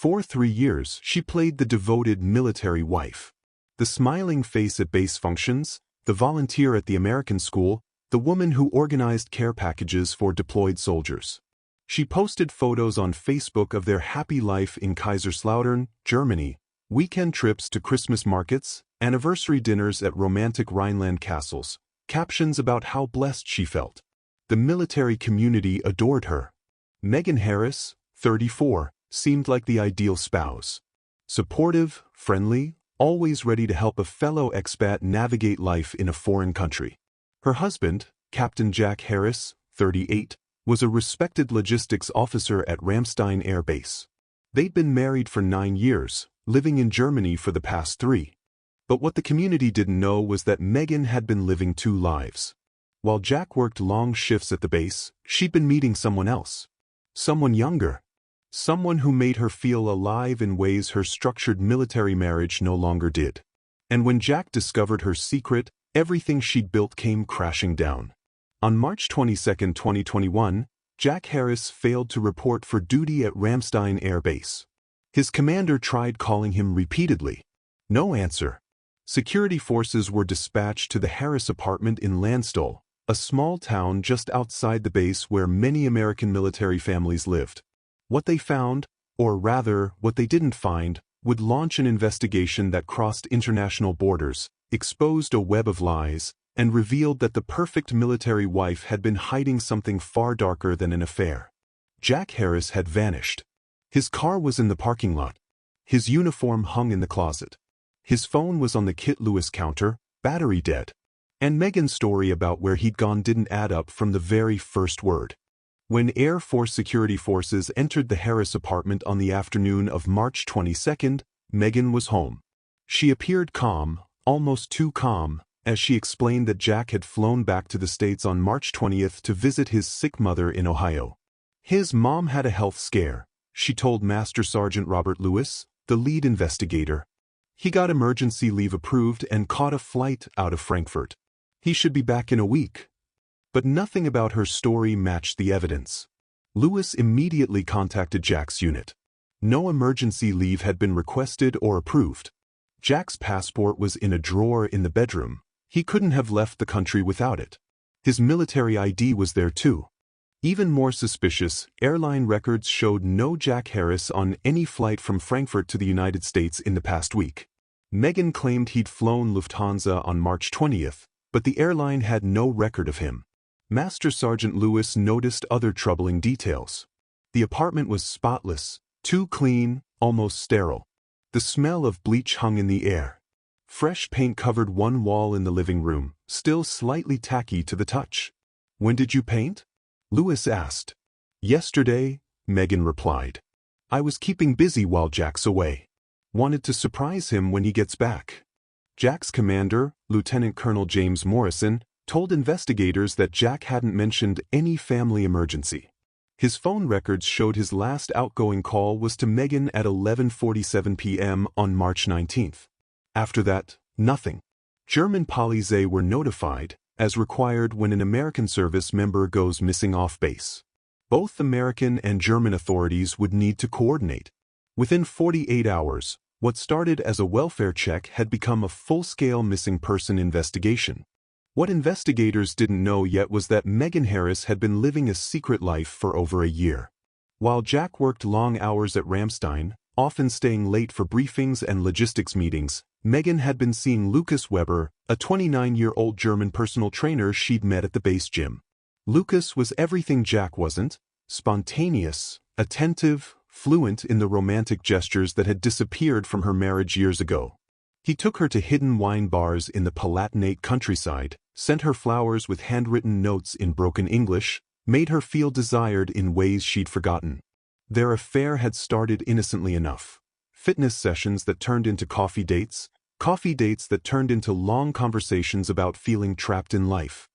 For 3 years, she played the devoted military wife. The smiling face at base functions, the volunteer at the American school, the woman who organized care packages for deployed soldiers. She posted photos on Facebook of their happy life in Kaiserslautern, Germany, weekend trips to Christmas markets, anniversary dinners at romantic Rhineland castles, captions about how blessed she felt. The military community adored her. Megan Harris, 34, seemed like the ideal spouse. Supportive, friendly, always ready to help a fellow expat navigate life in a foreign country. Her husband, Captain Jack Harris, 38, was a respected logistics officer at Ramstein Air Base. They'd been married for 9 years, living in Germany for the past 3. But what the community didn't know was that Megan had been living 2 lives. While Jack worked long shifts at the base, she'd been meeting someone else. Someone younger. Someone who made her feel alive in ways her structured military marriage no longer did. And when Jack discovered her secret, everything she'd built came crashing down. On March 22, 2021, Jack Harris failed to report for duty at Ramstein Air Base. His commander tried calling him repeatedly. No answer. Security forces were dispatched to the Harris apartment in Landstuhl, a small town just outside the base where many American military families lived. What they found, or rather, what they didn't find, would launch an investigation that crossed international borders, exposed a web of lies, and revealed that the perfect military wife had been hiding something far darker than an affair. Jack Harris had vanished. His car was in the parking lot. His uniform hung in the closet. His phone was on the Kit Lewis counter, battery dead. And Megan's story about where he'd gone didn't add up from the very first word. When Air Force security forces entered the Harris apartment on the afternoon of March 22, Megan was home. She appeared calm, almost too calm, as she explained that Jack had flown back to the States on March 20th to visit his sick mother in Ohio. His mom had a health scare, she told Master Sergeant Robert Lewis, the lead investigator. He got emergency leave approved and caught a flight out of Frankfurt. He should be back in a week. But nothing about her story matched the evidence. Lewis immediately contacted Jack's unit. No emergency leave had been requested or approved. Jack's passport was in a drawer in the bedroom. He couldn't have left the country without it. His military ID was there too. Even more suspicious, airline records showed no Jack Harris on any flight from Frankfurt to the United States in the past week. Megan claimed he'd flown Lufthansa on March 20th, but the airline had no record of him. Master Sergeant Lewis noticed other troubling details. The apartment was spotless, too clean, almost sterile. The smell of bleach hung in the air. Fresh paint covered one wall in the living room, still slightly tacky to the touch. "When did you paint?" Lewis asked. "Yesterday," Megan replied. "I was keeping busy while Jack's away. Wanted to surprise him when he gets back." Jack's commander, Lieutenant Colonel James Morrison, told investigators that Jack hadn't mentioned any family emergency. His phone records showed his last outgoing call was to Megan at 11:47 p.m. on March 19th. After that, nothing. German Polizei were notified, as required when an American service member goes missing off base. Both American and German authorities would need to coordinate. Within 48 hours, what started as a welfare check had become a full-scale missing person investigation. What investigators didn't know yet was that Megan Harris had been living a secret life for over a year. While Jack worked long hours at Ramstein, often staying late for briefings and logistics meetings, Megan had been seeing Lucas Weber, a 29-year-old German personal trainer she'd met at the base gym. Lucas was everything Jack wasn't: spontaneous, attentive, fluent in the romantic gestures that had disappeared from her marriage years ago. He took her to hidden wine bars in the Palatinate countryside, sent her flowers with handwritten notes in broken English, made her feel desired in ways she'd forgotten. Their affair had started innocently enough. Fitness sessions that turned into coffee dates that turned into long conversations about feeling trapped in life.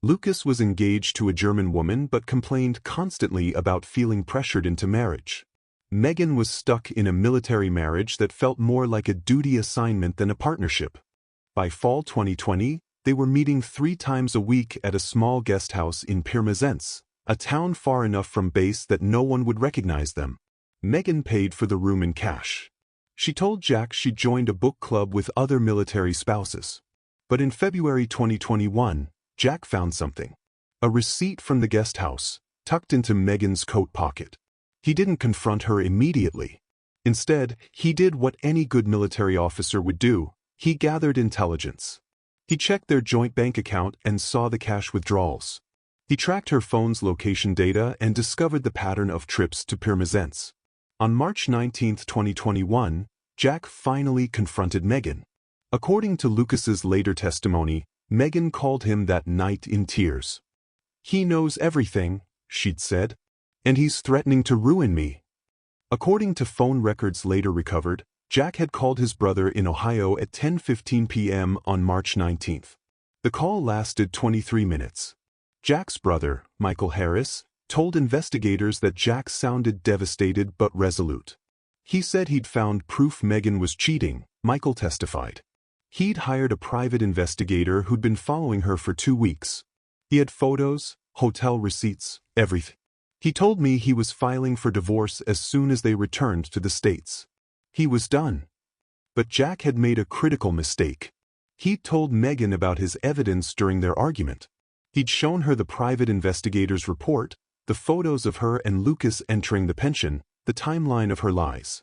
Lucas was engaged to a German woman but complained constantly about feeling pressured into marriage. Megan was stuck in a military marriage that felt more like a duty assignment than a partnership. By fall 2020, they were meeting 3 times a week at a small guest house in Pirmasens, a town far enough from base that no one would recognize them. Megan paid for the room in cash. She told Jack she joined a book club with other military spouses. But in February 2021, Jack found something. A receipt from the guest house, tucked into Megan's coat pocket. He didn't confront her immediately. Instead, he did what any good military officer would do. He gathered intelligence. He checked their joint bank account and saw the cash withdrawals. He tracked her phone's location data and discovered the pattern of trips to Pirmasens. On March 19, 2021, Jack finally confronted Megan. According to Lucas's later testimony, Megan called him that night in tears. "He knows everything," she'd said, "and he's threatening to ruin me." According to phone records later recovered, Jack had called his brother in Ohio at 10:15 p.m. on March 19. The call lasted 23 minutes. Jack's brother, Michael Harris, told investigators that Jack sounded devastated but resolute. He said he'd found proof Megan was cheating, Michael testified. He'd hired a private investigator who'd been following her for 2 weeks. He had photos, hotel receipts, everything. He told me he was filing for divorce as soon as they returned to the States. He was done. But Jack had made a critical mistake. He'd told Megan about his evidence during their argument. He'd shown her the private investigator's report, the photos of her and Lucas entering the pension, the timeline of her lies.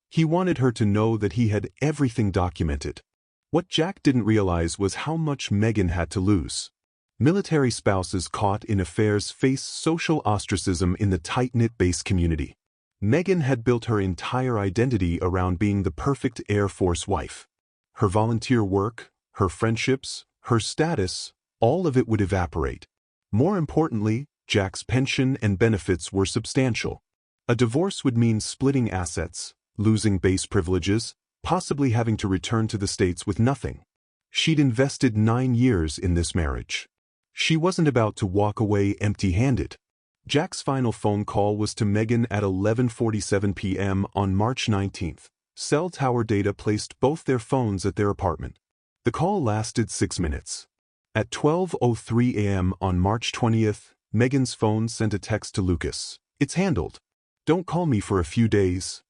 He wanted her to know that he had everything documented. What Jack didn't realize was how much Megan had to lose. Military spouses caught in affairs face social ostracism in the tight-knit base community. Megan had built her entire identity around being the perfect Air Force wife. Her volunteer work, her friendships, her status, all of it would evaporate. More importantly, Jack's pension and benefits were substantial. A divorce would mean splitting assets, losing base privileges, possibly having to return to the States with nothing. She'd invested 9 years in this marriage. She wasn't about to walk away empty-handed. Jack's final phone call was to Megan at 11:47 p.m. on March 19. Cell tower data placed both their phones at their apartment. The call lasted 6 minutes. At 12:03 a.m. on March 20th, Megan's phone sent a text to Lucas. "It's handled. Don't call me for a few days."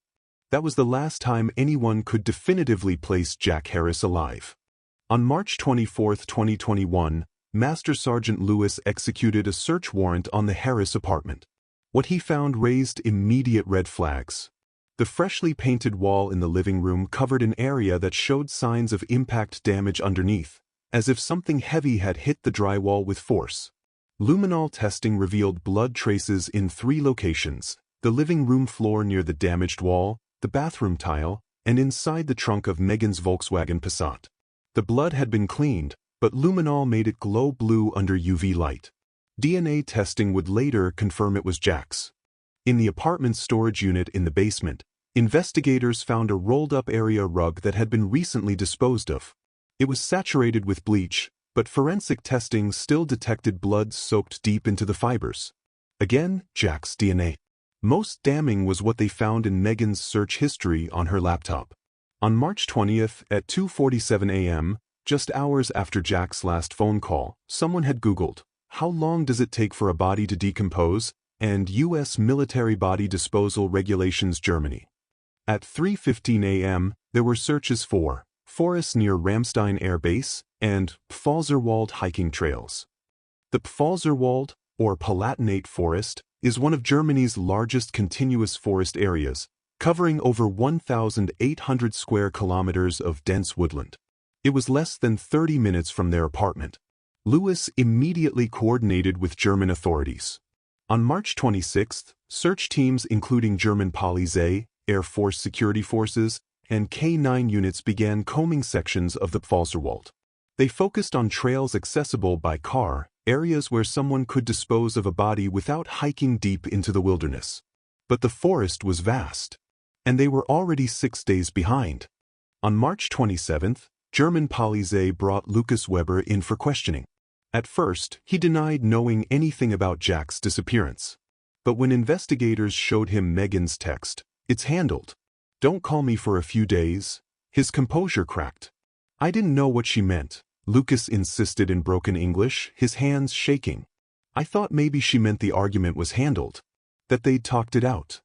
That was the last time anyone could definitively place Jack Harris alive. On March 24, 2021, Master Sergeant Lewis executed a search warrant on the Harris apartment. What he found raised immediate red flags. The freshly painted wall in the living room covered an area that showed signs of impact damage underneath, as if something heavy had hit the drywall with force. Luminol testing revealed blood traces in 3 locations: the living room floor near the damaged wall, the bathroom tile, and inside the trunk of Megan's Volkswagen Passat. The blood had been cleaned, but luminol made it glow blue under UV light. DNA testing would later confirm it was Jack's. In the apartment's storage unit in the basement, investigators found a rolled-up area rug that had been recently disposed of. It was saturated with bleach, but forensic testing still detected blood soaked deep into the fibers. Again, Jack's DNA. Most damning was what they found in Megan's search history on her laptop. On March 20th at 2:47 a.m., just hours after Jack's last phone call, someone had Googled, "How long does it take for a body to decompose?" and U.S. Military Body Disposal Regulations Germany. At 3:15 a.m., there were searches for forests near Ramstein Air Base and Pfalzerwald hiking trails. The Pfalzerwald, or Palatinate Forest, is one of Germany's largest continuous forest areas, covering over 1,800 square kilometers of dense woodland. It was less than 30 minutes from their apartment. Lewis immediately coordinated with German authorities. On March 26th, search teams including German Polizei, Air Force Security Forces, and K-9 units began combing sections of the Pfalzerwald. They focused on trails accessible by car, areas where someone could dispose of a body without hiking deep into the wilderness. But the forest was vast, and they were already 6 days behind. On March 27th, German Polizei brought Lucas Weber in for questioning. At first, he denied knowing anything about Jack's disappearance. But when investigators showed him Megan's text, "It's handled. Don't call me for a few days," his composure cracked. "I didn't know what she meant," Lucas insisted in broken English, his hands shaking. "I thought maybe she meant the argument was handled, that they'd talked it out."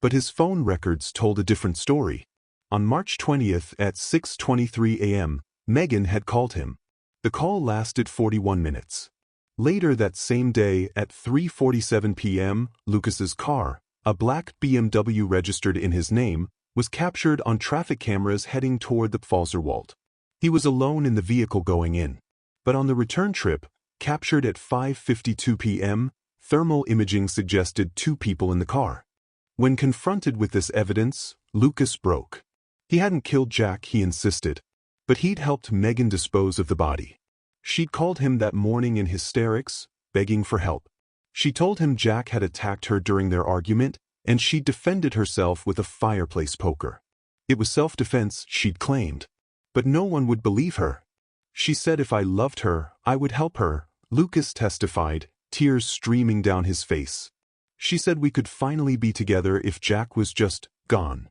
But his phone records told a different story. On March 20th at 6:23 a.m., Megan had called him. The call lasted 41 minutes. Later that same day at 3:47 p.m., Lucas's car, a black BMW registered in his name, was captured on traffic cameras heading toward the Pfalzerwald. He was alone in the vehicle going in. But on the return trip, captured at 5:52 p.m., thermal imaging suggested two people in the car. When confronted with this evidence, Lucas broke. He hadn't killed Jack, he insisted, but he'd helped Megan dispose of the body. She'd called him that morning in hysterics, begging for help. She told him Jack had attacked her during their argument, and she'd defended herself with a fireplace poker. It was self-defense, she'd claimed. But no one would believe her. She said if I loved her, I would help her, Lucas testified, tears streaming down his face. She said we could finally be together if Jack was just gone.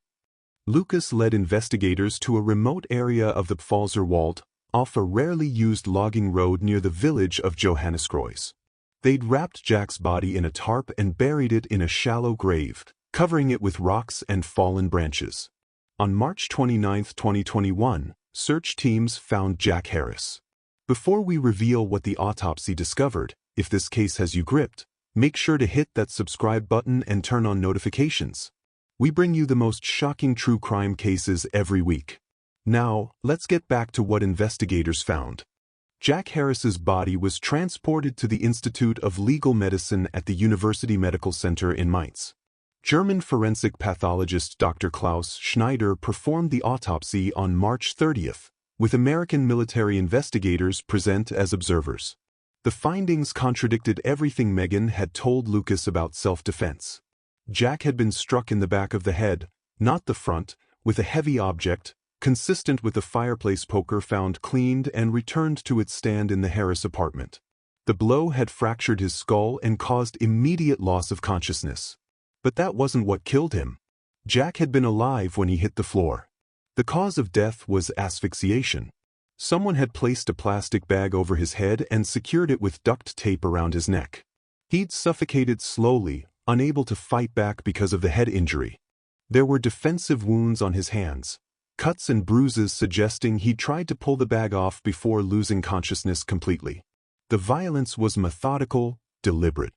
Lucas led investigators to a remote area of the Pfalzerwald, off a rarely used logging road near the village of Johanniskreuz. They'd wrapped Jack's body in a tarp and buried it in a shallow grave, covering it with rocks and fallen branches. On March 29, 2021, search teams found Jack Harris. Before we reveal what the autopsy discovered, if this case has you gripped, make sure to hit that subscribe button and turn on notifications. We bring you the most shocking true crime cases every week. Now, let's get back to what investigators found. Jack Harris's body was transported to the Institute of Legal Medicine at the University Medical Center in Mainz. German forensic pathologist Dr. Klaus Schneider performed the autopsy on March 30th, with American military investigators present as observers. The findings contradicted everything Megan had told Lucas about self-defense. Jack had been struck in the back of the head, not the front, with a heavy object, consistent with the fireplace poker found cleaned and returned to its stand in the Harris apartment. The blow had fractured his skull and caused immediate loss of consciousness. But that wasn't what killed him. Jack had been alive when he hit the floor. The cause of death was asphyxiation. Someone had placed a plastic bag over his head and secured it with duct tape around his neck. He'd suffocated slowly, unable to fight back because of the head injury. There were defensive wounds on his hands, cuts and bruises suggesting he'd tried to pull the bag off before losing consciousness completely. The violence was methodical, deliberate.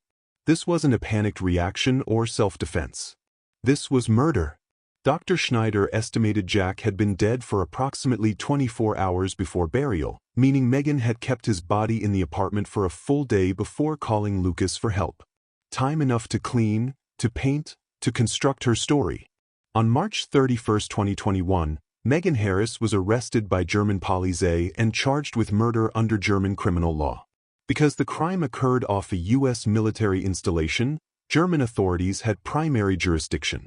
This wasn't a panicked reaction or self-defense. This was murder. Dr. Schneider estimated Jack had been dead for approximately 24 hours before burial, meaning Megan had kept his body in the apartment for a full day before calling Lucas for help. Time enough to clean, to paint, to construct her story. On March 31, 2021, Megan Harris was arrested by German Polizei and charged with murder under German criminal law. Because the crime occurred off a U.S. military installation, German authorities had primary jurisdiction.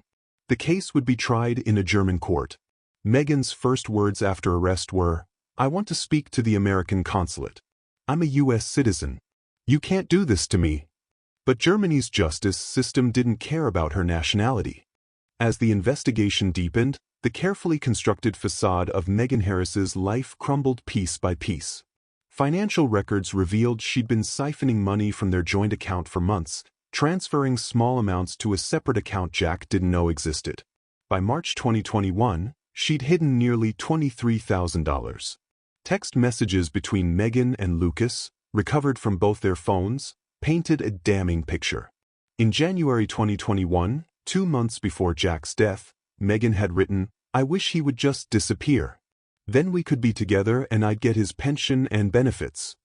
The case would be tried in a German court. Megan's first words after arrest were, "I want to speak to the American consulate. I'm a U.S. citizen. You can't do this to me." But Germany's justice system didn't care about her nationality. As the investigation deepened, the carefully constructed facade of Megan Harris's life crumbled piece by piece. Financial records revealed she'd been siphoning money from their joint account for months, transferring small amounts to a separate account Jack didn't know existed. By March 2021, she'd hidden nearly $23,000. Text messages between Megan and Lucas, recovered from both their phones, painted a damning picture. In January 2021, 2 months before Jack's death, Megan had written, "I wish he would just disappear. Then we could be together and I'd get his pension and benefits."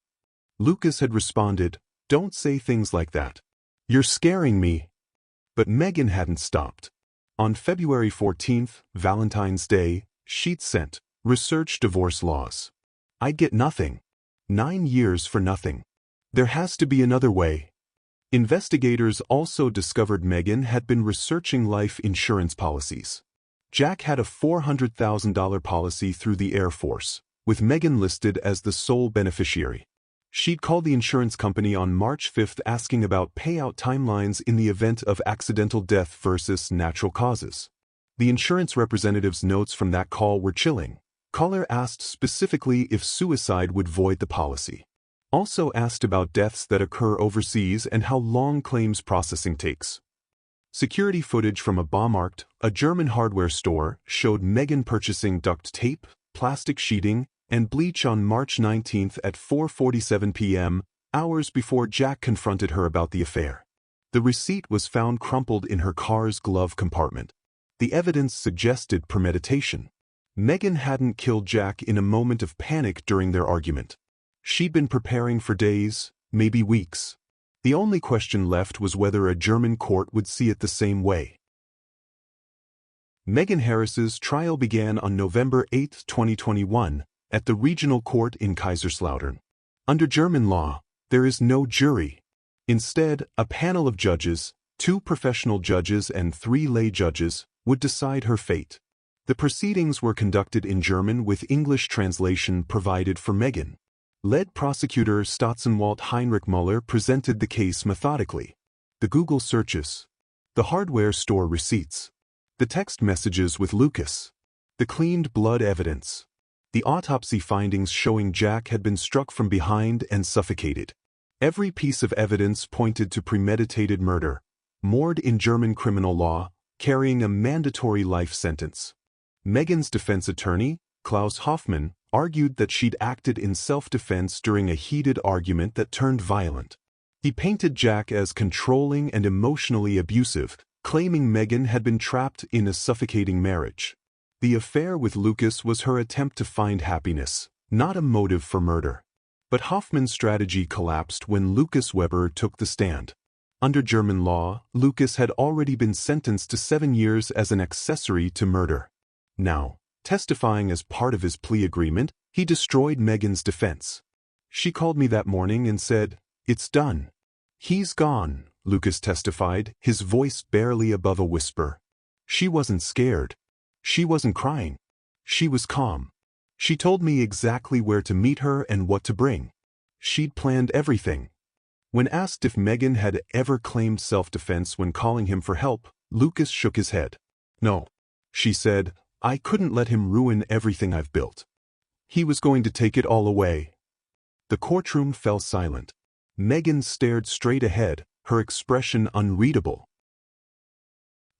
Lucas had responded, "Don't say things like that. You're scaring me." But Megan hadn't stopped. On February 14th, Valentine's Day, she'd sent, "Research divorce laws. I'd get nothing. 9 years for nothing. There has to be another way." Investigators also discovered Megan had been researching life insurance policies. Jack had a $400,000 policy through the Air Force, with Megan listed as the sole beneficiary. She'd called the insurance company on March 5th asking about payout timelines in the event of accidental death versus natural causes. The insurance representative's notes from that call were chilling. Caller asked specifically if suicide would void the policy. Also asked about deaths that occur overseas and how long claims processing takes. Security footage from a Baumarkt, a German hardware store, showed Megan purchasing duct tape, plastic sheeting, and bleach on March 19 at 4:47 p.m., hours before Jack confronted her about the affair. The receipt was found crumpled in her car's glove compartment. The evidence suggested premeditation. Megan hadn't killed Jack in a moment of panic during their argument. She'd been preparing for days, maybe weeks. The only question left was whether a German court would see it the same way. Megan Harris's trial began on November 8, 2021, at the Regional Court in Kaiserslautern. Under German law, there is no jury. Instead, a panel of judges, 2 professional judges and 3 lay judges, would decide her fate. The proceedings were conducted in German with English translation provided for Megan. Lead prosecutor Staatsanwalt Heinrich Müller presented the case methodically. The Google searches. The hardware store receipts. The text messages with Lucas. The cleaned blood evidence. The autopsy findings showing Jack had been struck from behind and suffocated. Every piece of evidence pointed to premeditated murder. Mord in German criminal law, carrying a mandatory life sentence. Megan's defense attorney, Klaus Hoffmann, argued that she'd acted in self-defense during a heated argument that turned violent. He painted Jack as controlling and emotionally abusive, claiming Megan had been trapped in a suffocating marriage. The affair with Lucas was her attempt to find happiness, not a motive for murder. But Hoffmann's strategy collapsed when Lucas Weber took the stand. Under German law, Lucas had already been sentenced to 7 years as an accessory to murder. Now, testifying as part of his plea agreement, he destroyed Megan's defense. She called me that morning and said, "It's done. He's gone," Lucas testified, his voice barely above a whisper. She wasn't scared. She wasn't crying. She was calm. She told me exactly where to meet her and what to bring. She'd planned everything. When asked if Megan had ever claimed self-defense when calling him for help, Lucas shook his head. "No," she said, "I couldn't let him ruin everything I've built. He was going to take it all away." The courtroom fell silent. Megan stared straight ahead, her expression unreadable.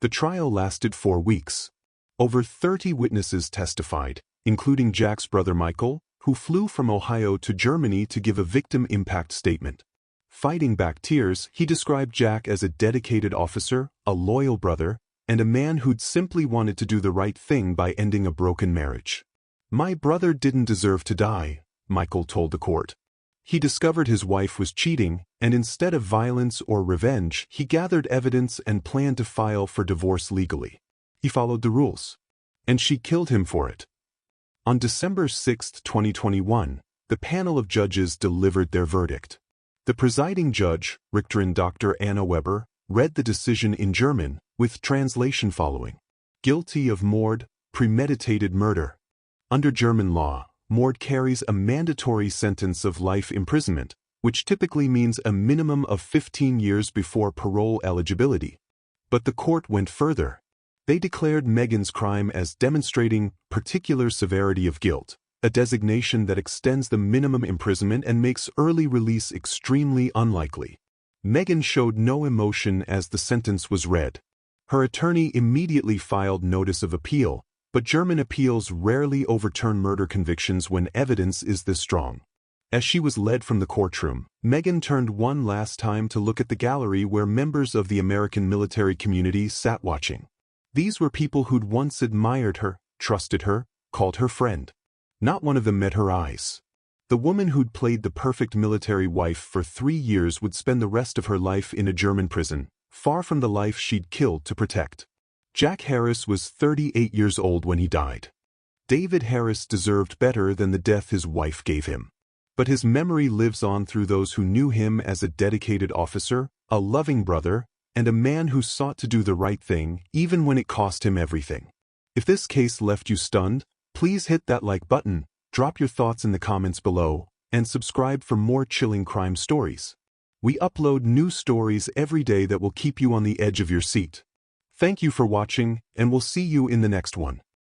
The trial lasted 4 weeks. Over 30 witnesses testified, including Jack's brother Michael, who flew from Ohio to Germany to give a victim impact statement. Fighting back tears, he described Jack as a dedicated officer, a loyal brother, and a man who'd simply wanted to do the right thing by ending a broken marriage. "My brother didn't deserve to die," Michael told the court. He discovered his wife was cheating, and instead of violence or revenge, he gathered evidence and planned to file for divorce legally. He followed the rules. And she killed him for it. On December 6, 2021, the panel of judges delivered their verdict. The presiding judge, Richterin Dr. Anna Weber, read the decision in German, with translation following. Guilty of Mord, premeditated murder. Under German law, Mord carries a mandatory sentence of life imprisonment, which typically means a minimum of 15 years before parole eligibility. But the court went further. They declared Megan's crime as demonstrating particular severity of guilt, a designation that extends the minimum imprisonment and makes early release extremely unlikely. Megan showed no emotion as the sentence was read. Her attorney immediately filed notice of appeal, but German appeals rarely overturn murder convictions when evidence is this strong. As she was led from the courtroom, Megan turned one last time to look at the gallery where members of the American military community sat watching. These were people who'd once admired her, trusted her, called her friend. Not one of them met her eyes. The woman who'd played the perfect military wife for 3 years would spend the rest of her life in a German prison, far from the life she'd killed to protect. Jack Harris was 38 years old when he died. David Harris deserved better than the death his wife gave him. But his memory lives on through those who knew him as a dedicated officer, a loving brother, and a man who sought to do the right thing even when it cost him everything. If this case left you stunned, please hit that like button, drop your thoughts in the comments below, and subscribe for more chilling crime stories. We upload new stories every day that will keep you on the edge of your seat. Thank you for watching, and we'll see you in the next one.